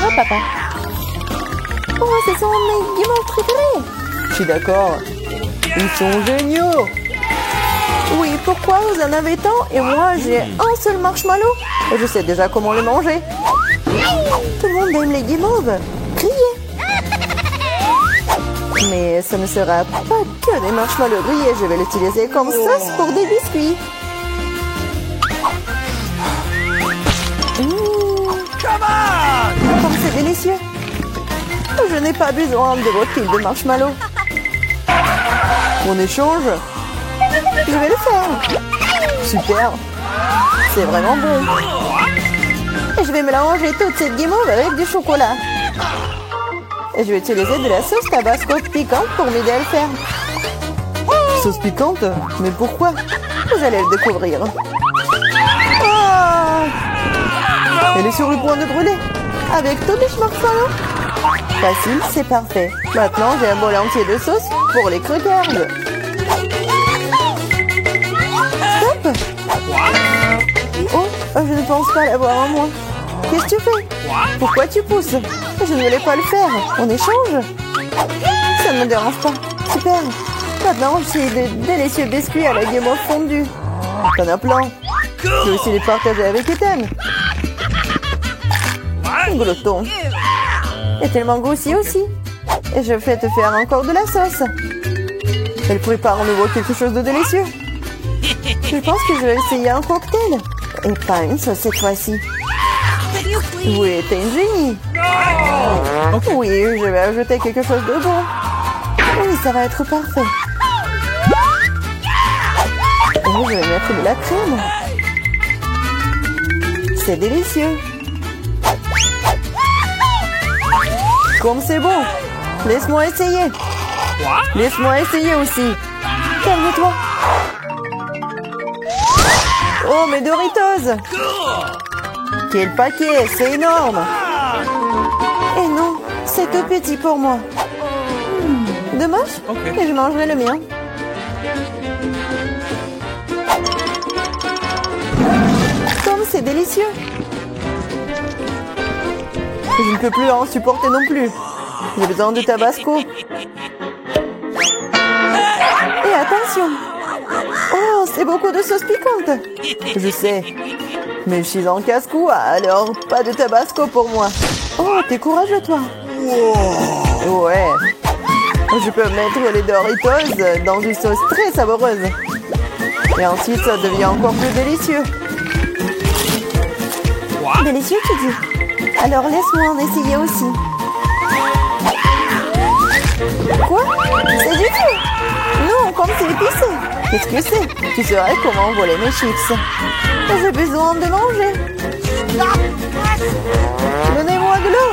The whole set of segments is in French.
toi, papa. Oh, ce sont mes guimauves préférés. Je suis d'accord. Ils sont géniaux. Oui, pourquoi vous en avez tant et moi j'ai un seul marshmallow et je sais déjà comment le manger. Tout le monde aime les guimauves. Grillés. Mais ce ne sera pas que des marshmallows grillés. Je vais l'utiliser comme sauce pour des biscuits. Comme c'est délicieux. Je n'ai pas besoin de votre pile de marshmallows. On échange? Je vais le faire. Super. C'est vraiment bon. Et je vais mélanger toute cette guimauve avec du chocolat. Et je vais utiliser de la sauce tabasco piquante pour m'aider à le faire. Sauce piquante? Mais pourquoi? Vous allez le découvrir. Oh! Elle est sur le point de brûler. Avec tous les marshmallows. Facile, c'est parfait. Maintenant, j'ai un bol entier de sauce pour les crackers. Stop! Oh, je ne pense pas l'avoir en moi. Qu'est-ce que tu fais? Pourquoi tu pousses? Je ne voulais pas le faire. On échange? Ça ne me dérange pas. Super. Maintenant, j'ai de délicieux biscuits à la guimauve fondue. T'en as plein. Je vais aussi les partager avec Ethan. Glouton. Et tellement goûté aussi. Et je vais te faire encore de la sauce. Elle prépare en nouveau quelque chose de délicieux. Je pense que je vais essayer un cocktail. Et pas une sauce cette fois-ci. Oui, t'es une génie. Oui, je vais ajouter quelque chose de bon. Oui, ça va être parfait. Et je vais mettre de la crème. C'est délicieux. Comme c'est bon. Laisse-moi essayer. Laisse-moi essayer aussi. Calme-toi. Oh, mes Doritos. Quel paquet, c'est énorme. Et non, c'est tout petit pour moi. Dommage, et je mangerai le mien. Comme c'est délicieux. Je ne peux plus en supporter non plus. J'ai besoin de tabasco. Et attention. Oh, c'est beaucoup de sauce piquante. Je sais. Mais je suis en casse-cou, alors pas de tabasco pour moi. Oh, t'es courageux, toi. Ouais. Je peux mettre les Doritos dans une sauce très savoureuse. Et ensuite, ça devient encore plus délicieux. Délicieux, tu dis? Alors laisse-moi en essayer aussi. Quoi? C'est du tout? Non, comme c'est épicé. Qu'est-ce que c'est? Tu saurais comment voler mes chips. J'ai besoin de manger. Donnez-moi de l'eau.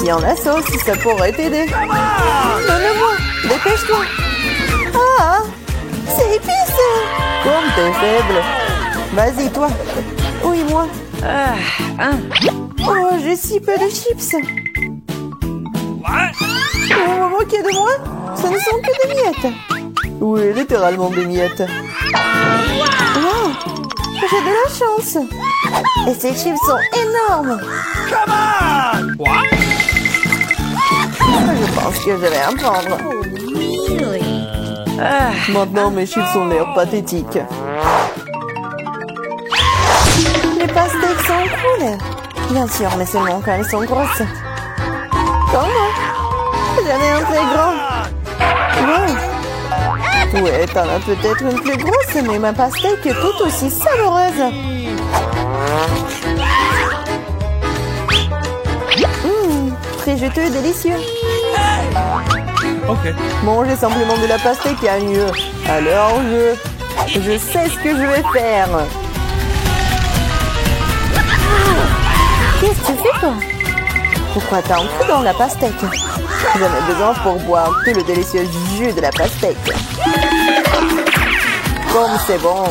Tiens, la sauce, ça pourrait t'aider. Donne-moi, dépêche-toi. Ah, c'est épicé. Comme t'es faible. Vas-y, toi. Oui, moi. Oh, j'ai si peu de chips. Vous vous moquez de moi? Ce ne sont que des miettes. Oui, littéralement des miettes. Wow, j'ai de la chance. Et ces chips sont énormes. Je pense que je vais en prendre. Maintenant, mes chips ont l'air pathétiques. Les pastèques sont cool. Bien sûr, mais seulement quand elles sont grosses. Comme moi. J'en ai un très grand. Wow. Ouais, t'en as peut-être une plus grosse, mais ma pastèque est tout aussi savoureuse. Très juteux et délicieux. Manger simplement de la pastèque est mieux. Alors je sais ce que je vais faire. Qu'est-ce que tu fais, toi? Pourquoi t'as un trou dans la pastèque? J'en ai besoin pour boire tout le délicieux jus de la pastèque. Comme c'est bon.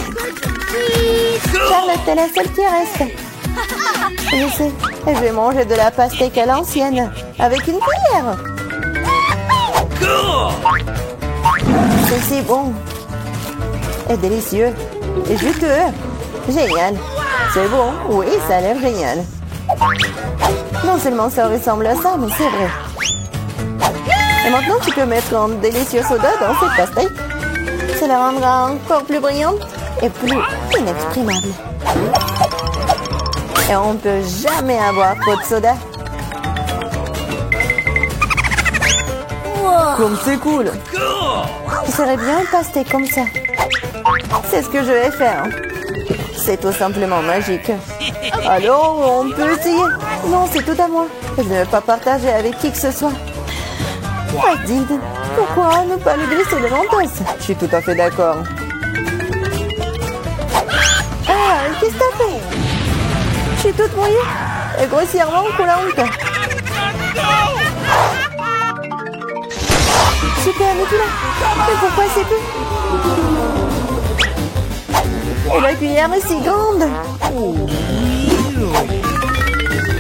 Charlotte, t'es la seule qui reste. Je sais, je vais manger de la pastèque à l'ancienne, avec une cuillère. C'est bon. Et délicieux. Et juteux. Génial. C'est bon. Oui, ça a l'air génial. Non seulement ça ressemble à ça, mais c'est vrai. Et maintenant, tu peux mettre un délicieux soda dans cette pastèque. Ça la rendra encore plus brillante et plus inexprimable. Et on ne peut jamais avoir trop de soda. Comme c'est cool. Ce serait bien une pastèque comme ça. C'est ce que je vais faire. C'est tout simplement magique. Alors, on peut essayer. Non, c'est tout à moi. Je ne vais pas partager avec qui que ce soit. Adid, pourquoi ne pas le glisser de l'entasse? Je suis tout à fait d'accord. Ah, qu'est-ce que t'as fait? Je suis toute mouillée et grossièrement coulante. Super, mais tu l'as. Mais pourquoi c'est plus? Et la cuillère est si grande.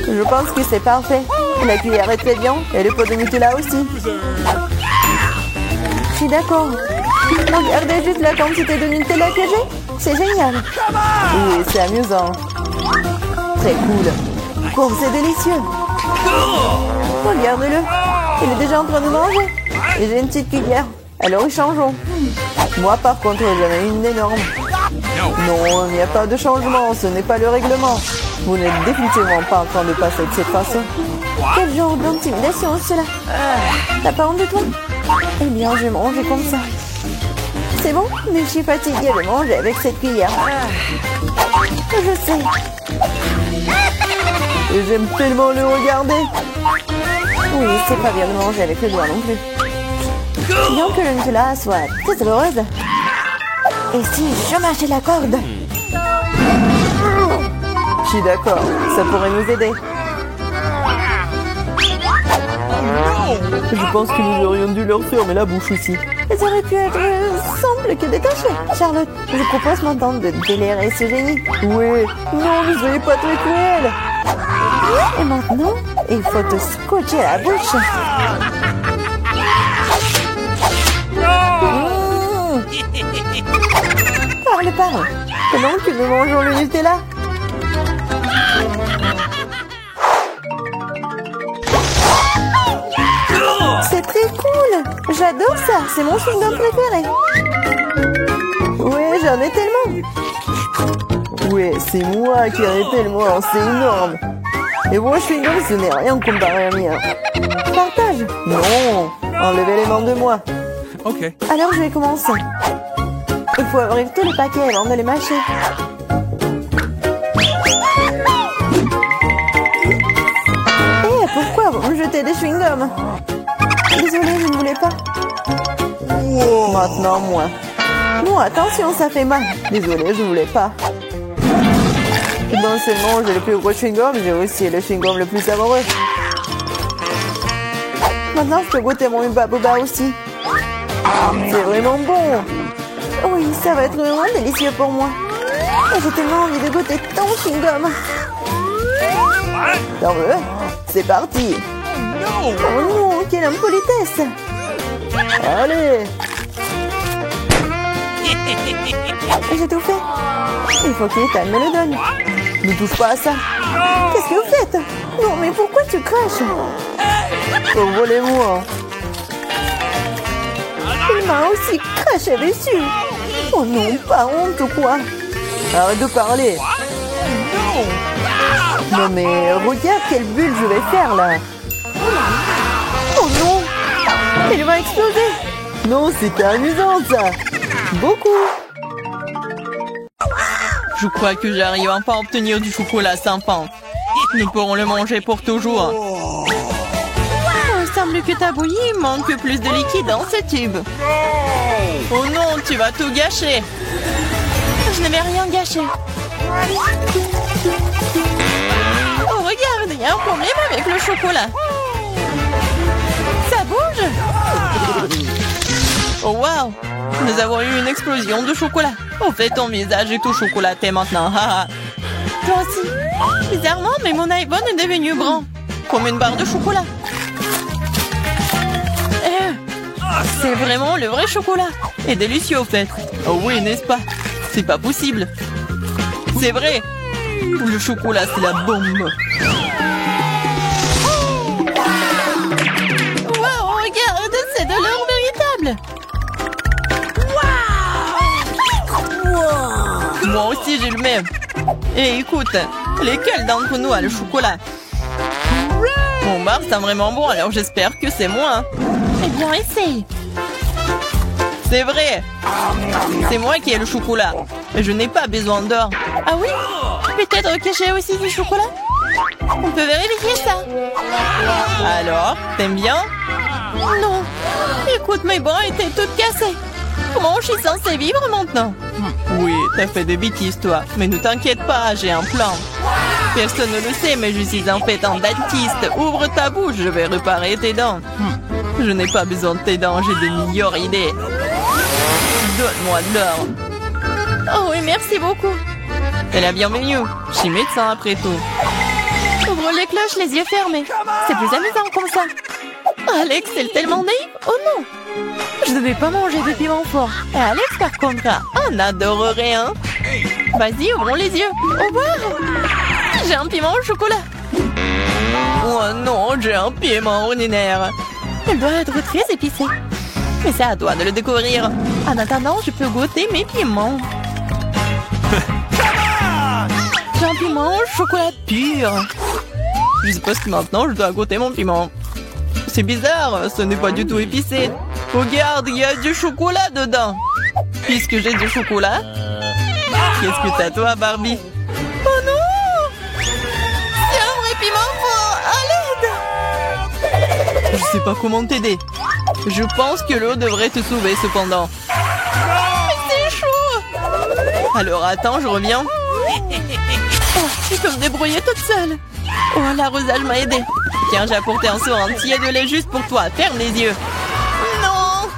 Je pense que c'est parfait. La cuillère est très bien et le pot de Nutella aussi. Je suis d'accord. Regardez juste la quantité de Nutella que j'ai. C'est génial. Oui, c'est amusant. Très cool. Oh, c'est délicieux. Regarde-le. Il est déjà en train de manger. Et j'ai une petite cuillère. Alors changeons. Moi, par contre, j'en ai une énorme. Non, il n'y a pas de changement. Ce n'est pas le règlement. Vous n'êtes définitivement pas en train de passer de cette façon. Quel genre d'intimidation cela? T'as pas honte de toi? Eh bien, je vais manger comme ça. C'est bon, mais je suis fatiguée de manger avec cette cuillère. Je sais. Et j'aime tellement le regarder. Oui, c'est pas bien de manger avec le doigt non plus. Bien que le Nutella soit très heureuse. Et si je mâchais la corde? Je suis d'accord, ça pourrait nous aider. Je pense que nous aurions dû leur fermer la bouche aussi. Elles auraient pu être simple que détachées. Charlotte, je propose maintenant de délirer ce génie. Oui, non, ne soyez pas très cruel. Et maintenant, il faut te scotcher la bouche. Parle. Pendant que nous mangeons le Nutella. C'est très cool. J'adore ça. C'est mon chewing-gum préféré. Oui, j'en ai tellement. Oui, c'est moi qui en ai tellement. C'est énorme. Et moi, chewing-gum, ce n'est rien comparé à mien. Partage. Non, enlevez les mains de moi. Ok. Alors, je vais commencer. Il faut ouvrir tous les paquets avant de les mâcher. Eh, pourquoi vous me jetez des chewing-gums? Désolée, je ne voulais pas. Maintenant, moi. Non, attention, ça fait mal. Désolée, je voulais pas. Non seulement j'ai le plus gros chewing-gum, j'ai aussi le chewing-gum le plus savoureux. Maintenant, je peux goûter mon Hubba Bubba aussi. C'est vraiment bon. Oui, ça va être vraiment délicieux pour moi. Et j'ai tellement envie de goûter ton chewing-gum. T'en veux? C'est parti. Oh non, quelle impolitesse. Allez. J'ai tout fait. Il faut qu'Ethan me le donne. Ne touche pas à ça. Qu'est-ce que vous faites? Non, mais pourquoi tu craches? Oh, volez-moi. Il m'a aussi craché dessus. Oh non, pas honte ou quoi? Arrête de parler. Non mais regarde quelle bulle je vais faire là. Oh non, il va exploser. Non, c'était amusant ça. Beaucoup. Je crois que j'arrive enfin à obtenir du chocolat sympa. Nous pourrons le manger pour toujours. Oh, il semble que ta bouillie manque plus de liquide dans ce tube. Oh non, tu vas tout gâcher. Je n'avais rien gâché. Oh, regarde, il y a un problème avec le chocolat. Ça bouge. Oh, waouh. Nous avons eu une explosion de chocolat. Au fait, ton visage est tout chocolaté maintenant. Toi aussi. Bizarrement, mais mon iPhone est devenu brun. Comme une barre de chocolat. C'est vraiment le vrai chocolat. Et délicieux, au fait. Oh oui, n'est-ce pas? C'est pas possible. C'est vrai. Le chocolat, c'est la bombe. aussi, je le mets. Et écoute, lesquels d'entre nous a le chocolat? Mon bar sent vraiment bon, alors j'espère que c'est moi. Eh bien, essaye. C'est vrai. C'est moi qui ai le chocolat. Et je n'ai pas besoin d'or. Ah oui? Peut-être que j'ai aussi du chocolat? On peut vérifier ça. Alors, t'aimes bien? Non. Écoute, mes bras étaient tous cassés. Comment je suis censée vivre maintenant? Oui, t'as fait des bêtises, toi. Mais ne t'inquiète pas, j'ai un plan. Personne ne le sait, mais je suis en fait un dentiste. Ouvre ta bouche, je vais réparer tes dents. Je n'ai pas besoin de tes dents, j'ai de meilleures idées. Donne-moi de l'or. Oh oui, merci beaucoup. C'est la bienvenue. Je suis médecin après tout. Ouvre les cloches, les yeux fermés. C'est plus amusant comme ça. Alex, elle est tellement naïve. Oh non. Je ne devais pas manger de piment fort. Et Alex, par contre, on adorerait, hein? Vas-y, ouvrons les yeux. Au revoir. J'ai un piment au chocolat. Oh non, j'ai un piment ordinaire. Elle doit être très épicée. Mais c'est à toi de le découvrir. En attendant, je peux goûter mes piments. J'ai un piment au chocolat pur. Je suppose que maintenant, je dois goûter mon piment. C'est bizarre, ce n'est pas du tout épicé. Regarde, il y a du chocolat dedans. Puisque j'ai du chocolat, qu'est-ce que t'as toi, Barbie? Oh non! C'est un vrai piment fort! À l'aide! Je sais pas comment t'aider. Je pense que l'eau devrait te sauver cependant. Mais c'est chaud! Alors attends, je reviens. Oh, je peux me débrouiller toute seule. Oh, l'arrosage m'a aidé. Tiens, j'ai apporté un seau entier de lait juste pour toi. Ferme les yeux. Non!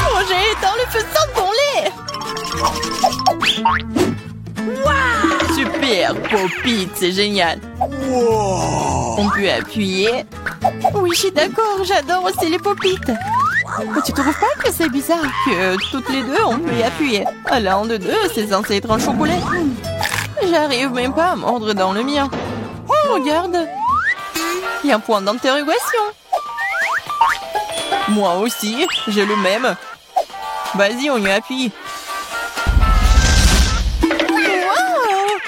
Oh, j'ai éteint le feu sans ton lait! Wow! Super, Pop-It, c'est génial. Wow. On peut appuyer. Oui, je suis d'accord, j'adore aussi les Pop-It. Mais tu trouves pas que c'est bizarre que toutes les deux, on peut y appuyer? À l'un de deux, c'est censé être un chocolat. J'arrive même pas à mordre dans le mien. Oh, regarde. Il y a un point d'interrogation. Moi aussi, j'ai le même. Vas-y, on y appuie. Wow!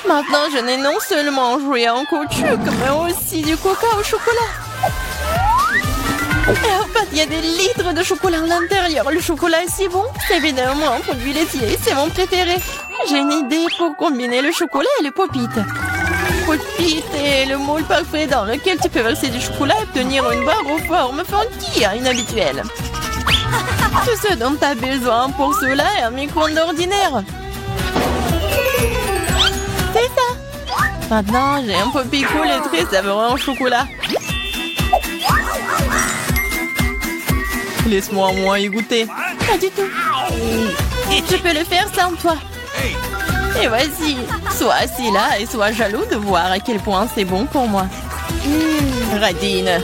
Maintenant, je n'ai non seulement joué en caoutchouc, mais aussi du coca au chocolat. Et en fait, il y a des litres de chocolat à l'intérieur. Le chocolat est si bon. C'est évidemment un produit laitier. C'est mon préféré. J'ai une idée pour combiner le chocolat et le Pop-It. Pop-It est le moule parfait dans lequel tu peux verser du chocolat et obtenir une barre aux formes funky, inhabituelles. Tout ce dont tu as besoin pour cela est un micro-ondes ordinaire. C'est ça. Maintenant, j'ai un Pop-It cool et très savoureux en chocolat. Laisse-moi au moins y goûter. Pas du tout. Je peux le faire sans toi. Et vas-y, sois assis là et sois jaloux de voir à quel point c'est bon pour moi. Radine.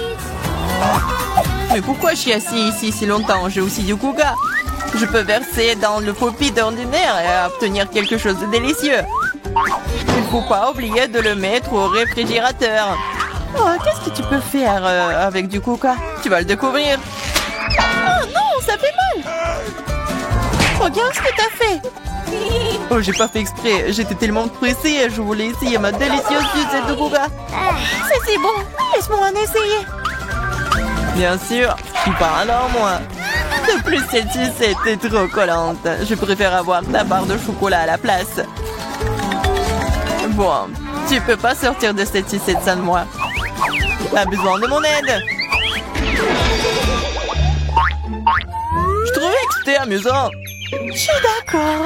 Mais pourquoi je suis assis ici si longtemps? J'ai aussi du coca. Je peux verser dans le Pop-It ordinaire et obtenir quelque chose de délicieux. Il faut pas oublier de le mettre au réfrigérateur. Oh, qu'est-ce que tu peux faire avec du coca? Tu vas le découvrir. Oh non, ça fait mal. Regarde ce que t'as fait. Oh, j'ai pas fait exprès. J'étais tellement pressée. Je voulais essayer ma délicieuse sucette de coca. C'est si bon. Laisse-moi en essayer. Bien sûr. Je suis pas alors, moi. De plus, cette sucette est trop collante. Je préfère avoir ta barre de chocolat à la place. Bon, tu peux pas sortir de cette sucette sans moi. T'as besoin de mon aide. Je trouvais que c'était amusant. Je suis d'accord.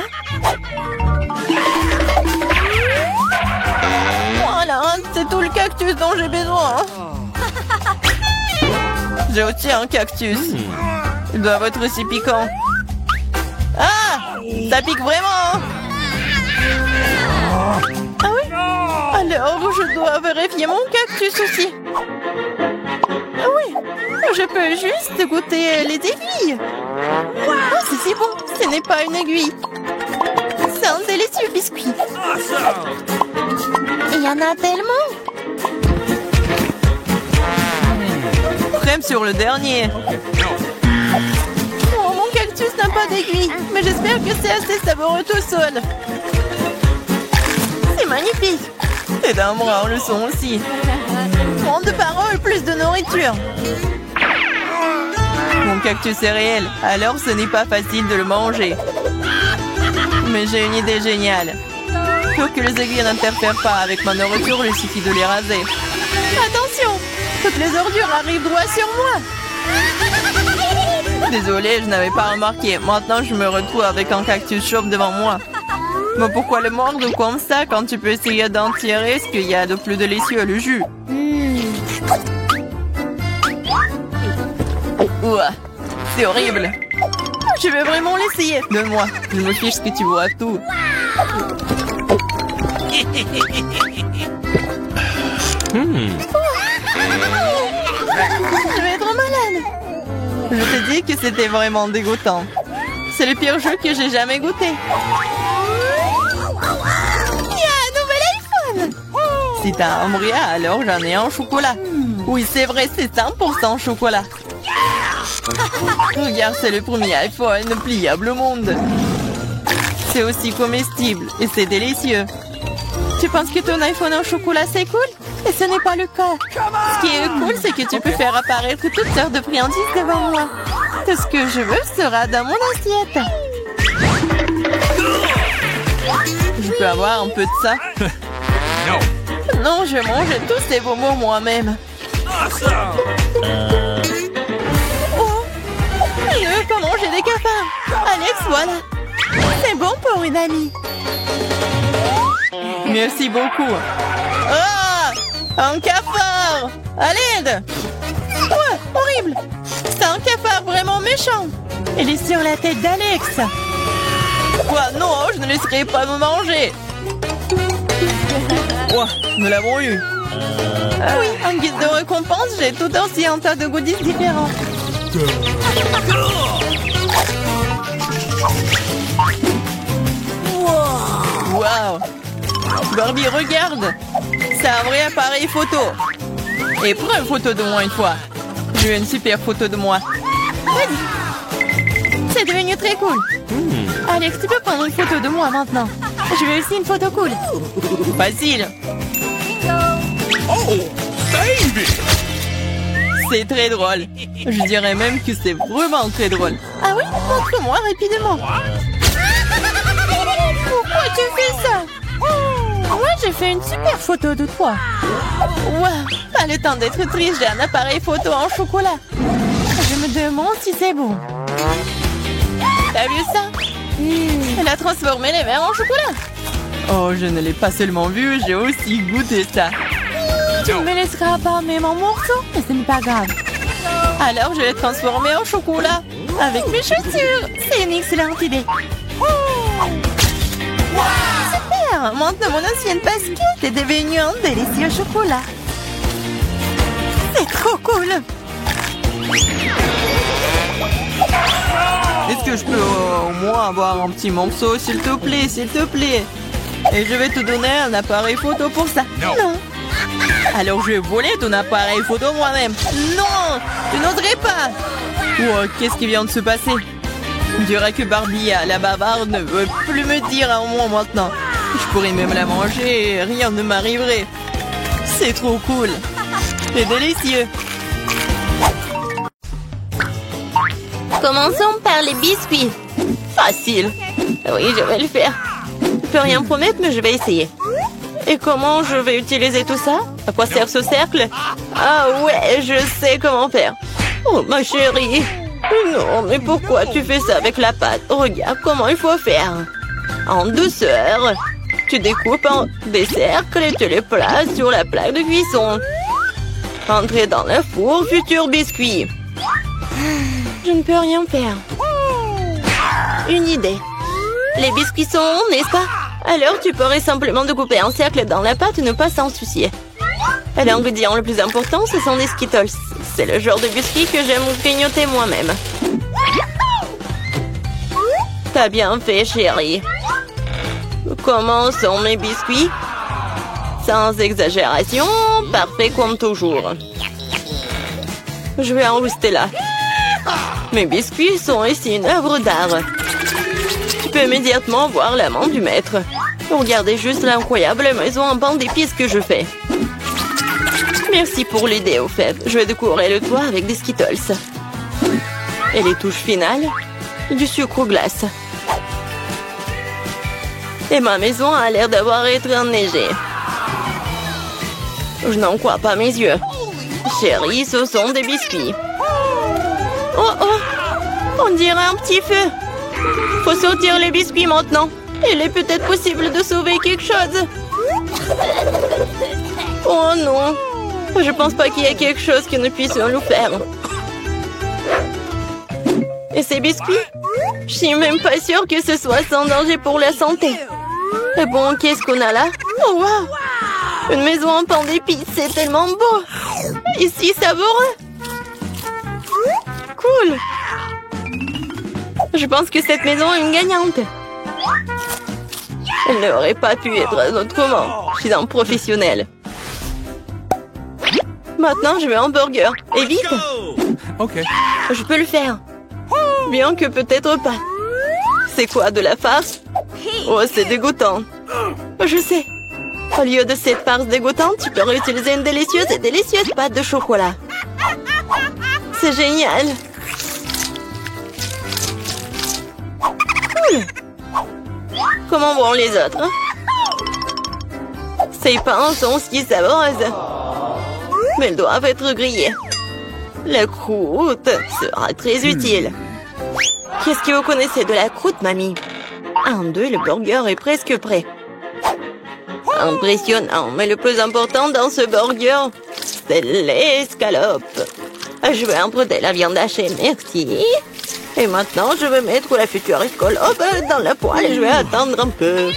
Voilà, c'est tout le cactus dont j'ai besoin. J'ai aussi un cactus. Ils doivent être aussi piquants. Ah! Ça pique vraiment! Ah oui? Alors, je dois vérifier mon cactus aussi. Ah oui, je peux juste goûter les aiguilles. Oh, c'est si bon, ce n'est pas une aiguille. C'est un délicieux biscuit. Il y en a tellement. Crème sur le dernier. Oh, mon cactus cactus n'a pas d'aiguille, mais j'espère que c'est assez savoureux tout seul. C'est magnifique. Et d'un bras, le sont aussi. Moins de paroles, plus de nourriture. Mon cactus est réel, alors ce n'est pas facile de le manger. Mais j'ai une idée géniale. Pour que les aiguilles n'interfèrent pas avec ma nourriture, il suffit de les raser. Attention! Toutes les ordures arrivent droit sur moi. Désolée, je n'avais pas remarqué. Maintenant, je me retrouve avec un cactus chauve devant moi. Mais pourquoi le mordre comme ça quand tu peux essayer d'en tirer ce qu'il y a de plus délicieux, le jus? Ouah, c'est horrible. Je vais vraiment l'essayer. Donne-moi. Je me fiche que tu vois tout. Je vais être malade. Je te dis que c'était vraiment dégoûtant. C'est le pire jeu que j'ai jamais goûté. Il y a un nouvel iPhone. Si t'as un bria, alors j'en ai un au chocolat. Oui, c'est vrai, c'est 100% chocolat. Regarde, c'est le premier iPhone pliable au monde. C'est aussi comestible et c'est délicieux. Tu penses que ton iPhone en chocolat c'est cool? Et ce n'est pas le cas. Ce qui est cool, c'est que tu peux faire apparaître toutes sortes de friandises devant moi. Tout ce que je veux sera dans mon assiette. Je peux avoir un peu de ça? Non, je mange tous ces bonbons moi-même. Oh, je ne veux pas manger des cafards. Alex, voilà. C'est bon pour une amie. Merci beaucoup. Ah! Un cafard! À l'aide! Ouais, horrible! C'est un cafard vraiment méchant! Il est sur la tête d'Alex! Quoi? Non, je ne laisserai pas me manger! Ouah, nous l'avons eu! Oui, en guise de récompense, j'ai tout aussi un tas de goodies différents. Wow! Barbie, regarde! C'est un vrai appareil photo! Et prends une photo de moi une fois! Je veux une super photo de moi! Vas-y! C'est devenu très cool! Alex, tu peux prendre une photo de moi maintenant! Je veux aussi une photo cool! Facile! Oh, baby! C'est très drôle! Je dirais même que c'est vraiment très drôle! Ah oui? Montre-moi rapidement! Pourquoi tu fais ça? Moi, j'ai fait une super photo de toi. Waouh, pas le temps d'être triste, j'ai un appareil photo en chocolat. Je me demande si c'est bon. T'as vu ça? Elle a transformé les verres en chocolat. Oh, je ne l'ai pas seulement vu, j'ai aussi goûté ça. Tu me laisseras pas même en morceaux, mais ce n'est pas grave. Alors, je l'ai transformé en chocolat avec mes chaussures. C'est une excellente idée. Super! Maintenant, mon ancienne basket est devenue un délicieux chocolat. C'est trop cool! Est-ce que je peux au moins avoir un petit morceau, s'il te plaît, s'il te plaît? Et je vais te donner un appareil photo pour ça. Non! Alors je vais voler ton appareil photo moi-même. Non! Je n'oserais pas! Oh, qu'est-ce qui vient de se passer? On dirait que Barbie, la bavarde, ne veut plus me dire un mot maintenant. Je pourrais même la manger et rien ne m'arriverait. C'est trop cool. C'est délicieux. Commençons par les biscuits. Facile. Oui, je vais le faire. Je ne peux rien promettre, mais je vais essayer. Et comment je vais utiliser tout ça? À quoi sert ce cercle? Ah ouais, je sais comment faire. Oh, ma chérie. Non, mais pourquoi tu fais ça avec la pâte? Regarde comment il faut faire. En douceur. Tu découpes en des cercles et tu les places sur la plaque de cuisson. Entrez dans le four, futur biscuit. Je ne peux rien faire. Une idée. Les biscuits sont ronds, n'est-ce pas? Alors tu pourrais simplement découper un cercle dans la pâte et ne pas s'en soucier. Et l'ingrédient le plus important, ce sont des Skittles. C'est le genre de biscuits que j'aime grignoter moi-même. T'as bien fait, chérie. Comment sont mes biscuits? Sans exagération, parfait comme toujours. Je vais en rester là. Mes biscuits sont ici une œuvre d'art. Tu peux immédiatement voir la main du maître. Regardez juste l'incroyable maison en pain d'épices que je fais. Merci pour l'idée, au fait. Je vais décorer le toit avec des Skittles. Et les touches finales, du sucre glace. Et ma maison a l'air d'avoir été enneigée. Je n'en crois pas mes yeux. Chérie, ce sont des biscuits. Oh oh! On dirait un petit feu. Faut sortir les biscuits maintenant. Il est peut-être possible de sauver quelque chose. Oh non! Je pense pas qu'il y ait quelque chose que nous puissions nous faire. Et ces biscuits? Je suis même pas sûre que ce soit sans danger pour la santé. Et bon, qu'est-ce qu'on a là? Oh wow! Une maison en pain d'épices, c'est tellement beau! Ici, savoureux! Cool! Je pense que cette maison est une gagnante. Elle n'aurait pas pu être autrement. Je suis un professionnel. Maintenant, je veux un burger. Et vite! Ok. Je peux le faire. Bien que peut-être pas. C'est quoi, de la farce? Oh, c'est dégoûtant. Je sais. Au lieu de cette farce dégoûtante, tu peux réutiliser une délicieuse pâte de chocolat. C'est génial. Cool. Comment vont les autres? Ces pains sont si savoureuses. Mais elles doivent être grillées. La croûte sera très utile. Qu'est-ce que vous connaissez de la croûte, mamie? 1, 2, le burger est presque prêt. Impressionnant, mais le plus important dans ce burger, c'est l'escalope. Je vais emprunter la viande hachée, merci. Et maintenant, je vais mettre la future escalope dans la poêle et je vais attendre un peu.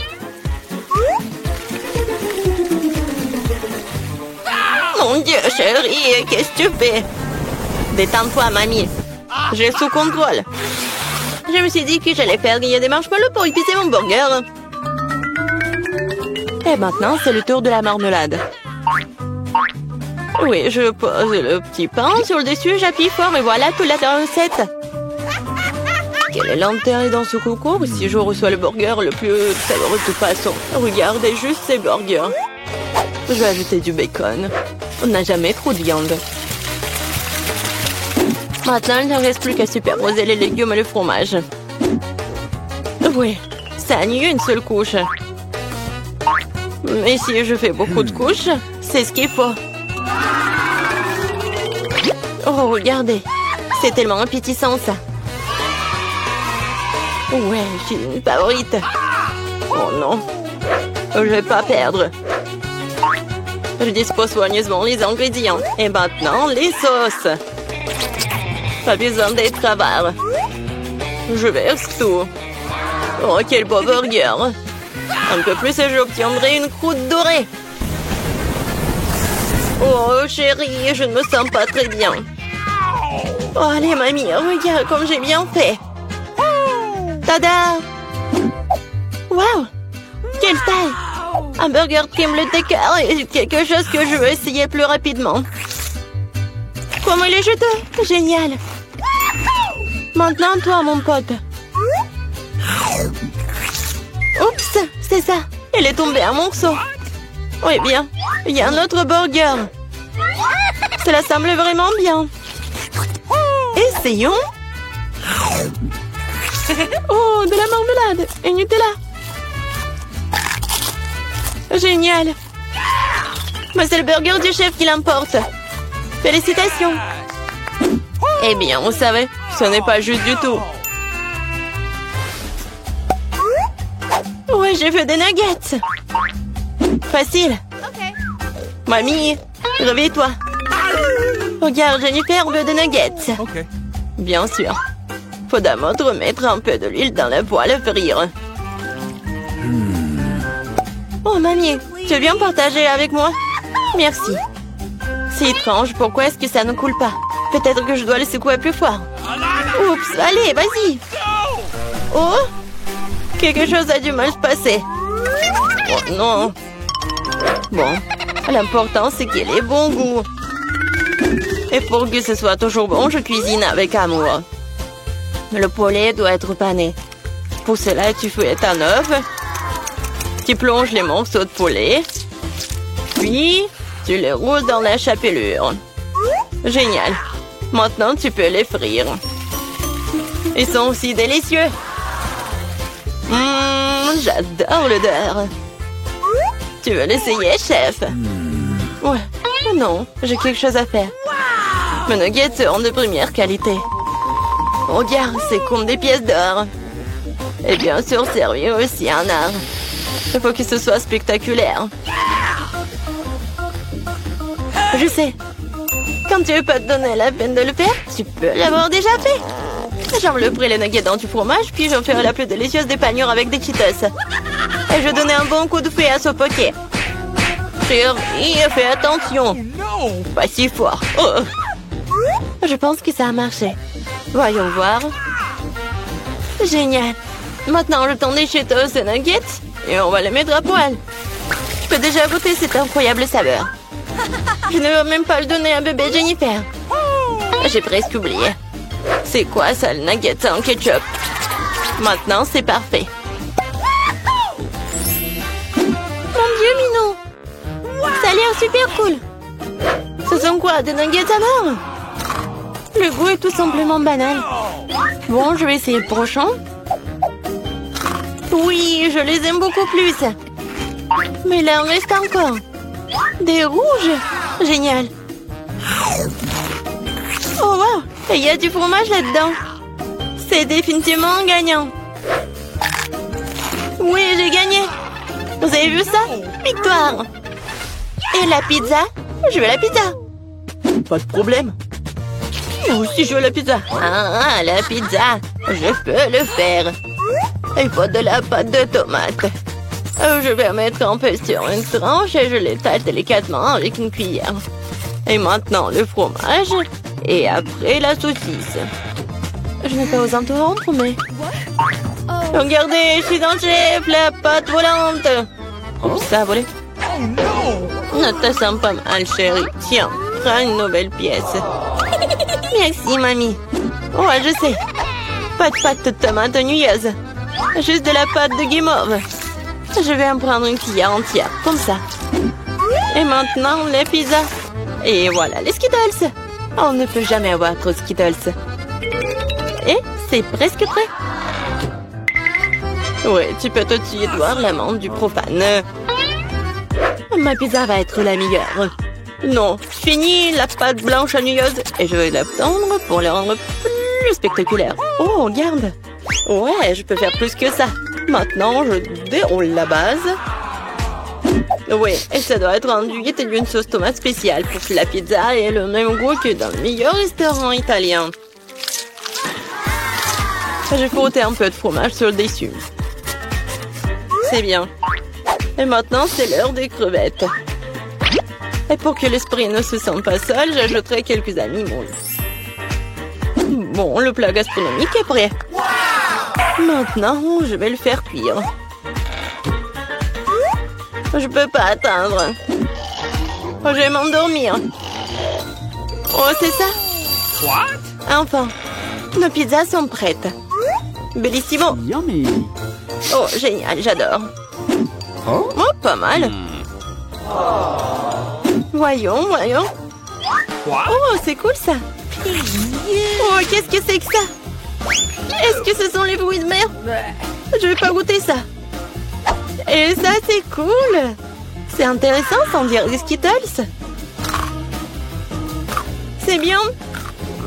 Mon Dieu, chérie, qu'est-ce que tu fais? Détends-toi, mamie. J'ai sous contrôle. Je me suis dit que j'allais faire griller des marshmallows pour épicer mon burger. Et maintenant, c'est le tour de la marmelade. Oui, je pose le petit pain sur le dessus, j'appuie fort et voilà toute la recette. Quel est l'intérêt dans ce concours si je reçois le burger le plus savoureux de toute façon? Regardez juste ces burgers. Je vais ajouter du bacon. On n'a jamais trop de viande. Maintenant, il ne reste plus qu'à superposer les légumes et le fromage. Oui, ça annule une seule couche. Mais si je fais beaucoup de couches, c'est ce qu'il faut. Oh, regardez. C'est tellement appétissant, ça. Ouais, j'ai une favorite. Oh non. Je vais pas perdre. Je dispose soigneusement les ingrédients. Et maintenant, les sauces. Pas besoin d'être avare. Je verse tout. Oh, quel beau burger. Un peu plus et j'obtiendrai une croûte dorée. Oh, chérie, je ne me sens pas très bien. Oh, allez, mamie, regarde comme j'ai bien fait. Tada! Wow! Quelle taille! Un burger crème le décor est quelque chose que je veux essayer plus rapidement. Comment il est juteux! Génial! Maintenant, toi, mon pote. Oups! C'est ça! Il est tombé un morceau. Oui, bien. Il y a un autre burger. Cela semble vraiment bien. Essayons. Oh, de la marmelade et Nutella. Génial. Mais c'est le burger du chef qui l'importe. Félicitations. Eh bien, vous savez, ce n'est pas juste du tout. Ouais, j'ai fait des nuggets. Facile. Mamie, réveille-toi. Regarde, Jennifer veut des nuggets. Bien sûr. Faut d'abord remettre un peu de l'huile dans la poêle à frire. Oh, mamie, tu veux bien partager avec moi? Merci. C'est étrange, pourquoi est-ce que ça ne coule pas? Peut-être que je dois le secouer plus fort. Oups, allez, vas-y. Oh, quelque chose a du mal se passer. Oh non. Bon, l'important c'est qu'il ait bon goût. Et pour que ce soit toujours bon, je cuisine avec amour. Le poulet doit être pané. Pour cela, tu fouettes un œuf. Tu plonges les morceaux de poulet. Puis, tu les roules dans la chapelure. Génial. Maintenant, tu peux les frire. Ils sont aussi délicieux. J'adore l'odeur. Tu veux l'essayer, chef? Ouais. Non, j'ai quelque chose à faire. Mes nuggets sont de première qualité. Regarde, c'est comme des pièces d'or. Et bien sûr, servir aussi un art. Il faut que ce soit spectaculaire. Je sais. Quand tu veux pas te donner la peine de le faire, tu peux l'avoir déjà fait. J'envelopperai les nuggets dans du fromage, puis j'en ferai la plus délicieuse des panures avec des Cheetos. Et je donnais un bon coup de fouet à ce poké. Chérie, fais attention. Pas si fort. Oh. Je pense que ça a marché. Voyons voir. Génial. Maintenant, le temps des Cheetos et nuggets. Et on va les mettre à poil. Je peux déjà goûter cette incroyable saveur. Je ne veux même pas le donner à bébé Jennifer. J'ai presque oublié. C'est quoi ça, le nugget en ketchup? Maintenant, c'est parfait. Mon Dieu, Minou! Ça a l'air super cool. Ce sont quoi, des nuggets à mort? Le goût est tout simplement banal. Bon, je vais essayer le prochain. Oui, je les aime beaucoup plus. Mais là, il en reste encore. Des rouges. Génial. Oh, wow. Et il y a du fromage là-dedans. C'est définitivement un gagnant. Oui, j'ai gagné. Vous avez vu ça? Victoire. Et la pizza? Je veux la pizza. Pas de problème. Moi aussi, je veux la pizza. Ah, la pizza. Je peux le faire. Il faut de la pâte de tomate. Je vais mettre un peu sur une tranche et je l'étale délicatement avec une cuillère. Et maintenant, le fromage. Et après, la saucisse. Je n'ai pas osé interrompre, mais... Regardez, je suis dans le chef, la pâte volante. Oh, ça a volé. Non, ça sent pas mal, chérie. Tiens, prends une nouvelle pièce. Merci, mamie. Ouais, je sais. Pas de pâte de tomate ennuyeuse. Juste de la pâte de guimauve. Je vais en prendre une cuillère entière, comme ça. Et maintenant, les pizzas. Et voilà, les Skittles. On ne peut jamais avoir trop de Skittles. Et c'est presque prêt. Ouais, tu peux tout de suite voir l'amande du profane. Ma pizza va être la meilleure. Non, fini la pâte blanche ennuyeuse et je vais la tendre pour la rendre plus spectaculaire. Oh, regarde. Ouais, je peux faire plus que ça. Maintenant, je déroule la base. Oui, et ça doit être enduit d'une sauce tomate spéciale pour que la pizza ait le même goût que dans le meilleur restaurant italien. J'ai frotté un peu de fromage sur le dessus. C'est bien. Et maintenant, c'est l'heure des crevettes. Et pour que l'esprit ne se sente pas seul, j'ajouterai quelques animaux. Bon, le plat gastronomique est prêt. Maintenant, je vais le faire cuire. Je peux pas attendre. Je vais m'endormir. Oh, c'est ça? Enfin, nos pizzas sont prêtes. Bellissimo. Oh, génial, j'adore. Oh, pas mal. Voyons, voyons. Oh, c'est cool ça. Oh, qu'est-ce que c'est que ça? Est-ce que ce sont les fruits de mer? Je vais pas goûter ça. Et ça, c'est cool. C'est intéressant sans dire des Skittles. C'est bien.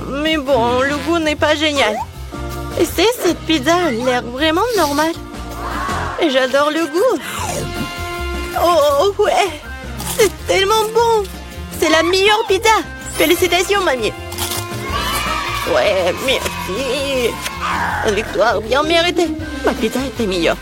Mais bon, le goût n'est pas génial. Et cette pizza a l'air vraiment normale. Et j'adore le goût. Oh, ouais. C'est tellement bon. C'est la meilleure pizza. Félicitations, mamie. Ouais, merci. Une victoire bien méritée. Ma pizza était meilleure.